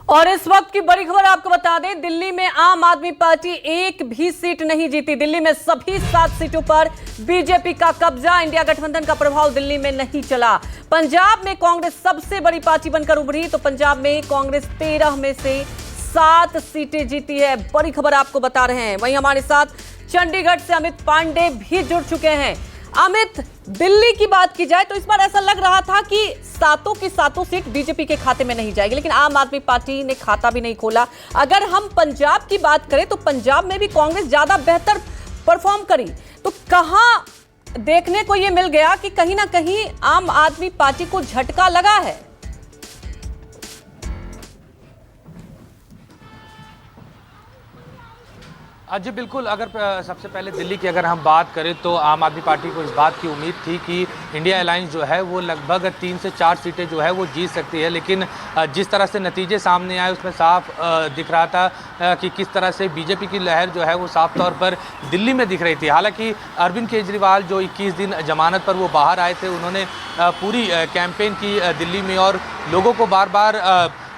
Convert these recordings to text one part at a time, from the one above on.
और इस वक्त की बड़ी खबर आपको बता दें, दिल्ली में आम आदमी पार्टी एक भी सीट नहीं जीती। दिल्ली में सभी 7 सीटों पर बीजेपी का कब्जा। इंडिया गठबंधन का प्रभाव दिल्ली में नहीं चला। पंजाब में कांग्रेस सबसे बड़ी पार्टी बनकर उभरी तो पंजाब में कांग्रेस 13 में से 7 सीटें जीती है। बड़ी खबर आपको बता रहे हैं। वहीं हमारे साथ चंडीगढ़ से अमित पांडे भी जुड़ चुके हैं। अमित, दिल्ली की बात की जाए तो इस बार ऐसा लग रहा था कि 7 की 7 सीट बीजेपी के खाते में नहीं जाएगी, लेकिन आम आदमी पार्टी ने खाता भी नहीं खोला। अगर हम पंजाब की बात करें तो पंजाब में भी कांग्रेस ज्यादा बेहतर परफॉर्म करी, तो कहां देखने को यह मिल गया कि कहीं ना कहीं आम आदमी पार्टी को झटका लगा है। जी बिल्कुल। अगर सबसे पहले दिल्ली की अगर हम बात करें तो आम आदमी पार्टी को इस बात की उम्मीद थी कि इंडिया अलायंस जो है वो लगभग 3 से 4 सीटें जो है वो जीत सकती है, लेकिन जिस तरह से नतीजे सामने आए उसमें साफ दिख रहा था कि किस तरह से बीजेपी की लहर जो है वो साफ तौर पर दिल्ली में दिख रही थी। हालांकि अरविंद केजरीवाल जो 21 दिन जमानत पर वो बाहर आए थे, उन्होंने पूरी कैंपेन की दिल्ली में और लोगों को बार बार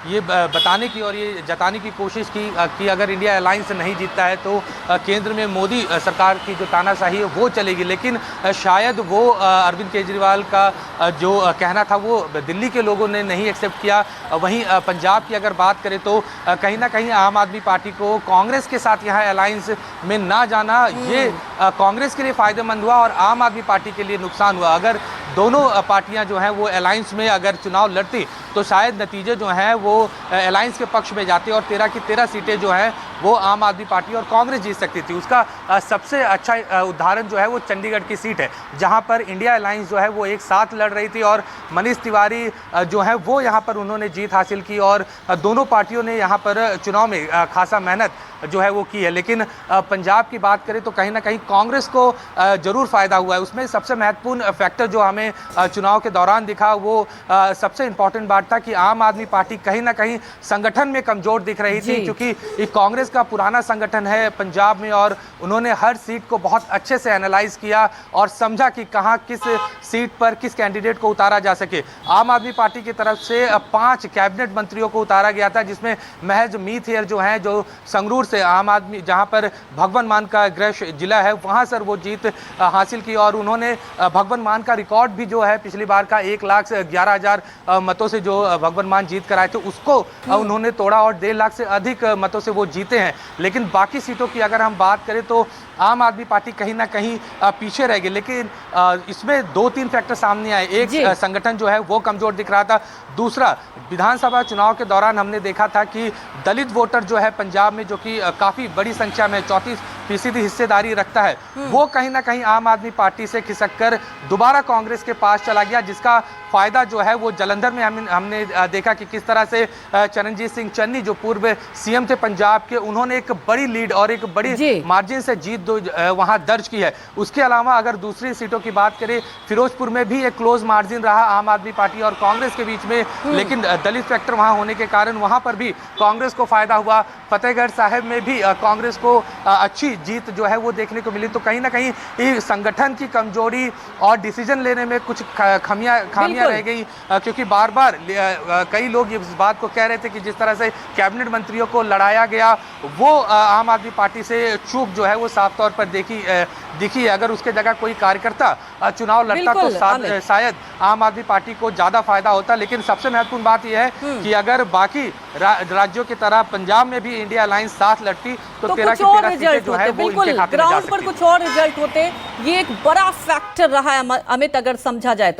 ये बताने की और ये जताने की कोशिश की कि अगर इंडिया अलायंस नहीं जीतता है तो केंद्र में मोदी सरकार की जो तानाशाही है वो चलेगी। लेकिन शायद वो अरविंद केजरीवाल का जो कहना था वो दिल्ली के लोगों ने नहीं एक्सेप्ट किया। वहीं पंजाब की अगर बात करें तो कहीं ना कहीं आम आदमी पार्टी को कांग्रेस के साथ यहाँ अलायंस में ना जाना ये कांग्रेस के लिए फ़ायदेमंद हुआ और आम आदमी पार्टी के लिए नुकसान हुआ। अगर दोनों पार्टियां जो हैं वो अलायंस में अगर चुनाव लड़ती तो शायद नतीजे जो हैं वो अलायंस के पक्ष में जाते और 13 की 13 सीटें जो हैं वो आम आदमी पार्टी और कांग्रेस जीत सकती थी। उसका सबसे अच्छा उदाहरण जो है वो चंडीगढ़ की सीट है, जहां पर इंडिया अलायंस जो है वो एक साथ लड़ रही थी और मनीष तिवारी जो है वो यहां पर उन्होंने जीत हासिल की और दोनों पार्टियों ने यहां पर चुनाव में खासा मेहनत जो है वो की है। लेकिन पंजाब की बात करें तो कहीं ना कहीं कांग्रेस को ज़रूर फ़ायदा हुआ है। उसमें सबसे महत्वपूर्ण फैक्टर जो हमें चुनाव के दौरान दिखा वो सबसे इम्पॉर्टेंट बात था कि आम आदमी पार्टी कहीं ना कहीं संगठन में कमज़ोर दिख रही थी, क्योंकि ये कांग्रेस का पुराना संगठन है पंजाब में और उन्होंने हर सीट को बहुत अच्छे से एनालाइज किया और समझा कि कहाँ किस सीट पर किस कैंडिडेट को उतारा जा सके। आम आदमी पार्टी की तरफ से 5 कैबिनेट मंत्रियों को उतारा गया था, जिसमें महज मीत हेयर जो हैं जो संगरूर से आम आदमी जहां पर भगवंत मान का गृह जिला है वहां सर वो जीत हासिल की और उन्होंने भगवंत मान का रिकॉर्ड भी जो है पिछली बार का 1,11,000 मतों से जो भगवंत मान जीत कर आए थे उसको उन्होंने तोड़ा और 1.5 लाख से अधिक मतों से वो जीते हैं। लेकिन बाकी सीटों की अगर हम बात करें तो आम आदमी पार्टी कहीं ना कहीं पीछे रह गई। लेकिन इसमें 2-3 फैक्टर सामने आए। एक, संगठन जो है वो कमजोर दिख रहा था। दूसरा, विधानसभा चुनाव के दौरान हमने देखा था कि दलित वोटर जो है पंजाब में, जो कि काफ़ी बड़ी संख्या में 34% हिस्सेदारी रखता है, वो कहीं ना कहीं आम आदमी पार्टी से खिसक कर दोबारा कांग्रेस के पास चला गया, जिसका फ़ायदा जो है वो जलंधर में हमने देखा कि किस तरह से चरणजीत सिंह चन्नी जो पूर्व सीएम थे पंजाब के, उन्होंने एक बड़ी लीड और एक बड़ी मार्जिन से जीत वहां दर्ज की है। उसके अलावा अगर दूसरी सीटों की बात करें, फिरोजपुर में भी एक क्लोज मार्जिन रहा आम आदमी पार्टी और कांग्रेस के बीच में, लेकिन दलित फैक्टर वहां होने के कारण वहां पर भी कांग्रेस को फायदा हुआ। फतेहगढ़ साहिब में भी कांग्रेस को अच्छी जीत जो है वो देखने को मिली। तो कहीं ना कहीं ये संगठन की कमजोरी और डिसीजन लेने में कुछ खामियां रह गई, क्योंकि बार बार कई लोग इस बात को कह रहे थे कि जिस तरह से कैबिनेट मंत्रियों को लड़ाया गया वो आम आदमी पार्टी से चूक जो है वो साफ तौर पर दिखी है। अगर उसके जगह कोई कार्यकर्ता चुनाव लड़ता तो शायद आम आदमी पार्टी को ज्यादा फायदा होता। लेकिन सबसे महत्वपूर्ण बात यह है कि अगर बाकी राज्यों की तरह पंजाब में भी इंडिया अलायंस साथ लड़ती तो 13 की 13 सीटें जो है वो इनके खाते में जा सकती। ग्राउंड पर कुछ और रिजल्ट होते, ये एक बड़ा फैक्टर रहा है अमित, अगर समझा जाए तो।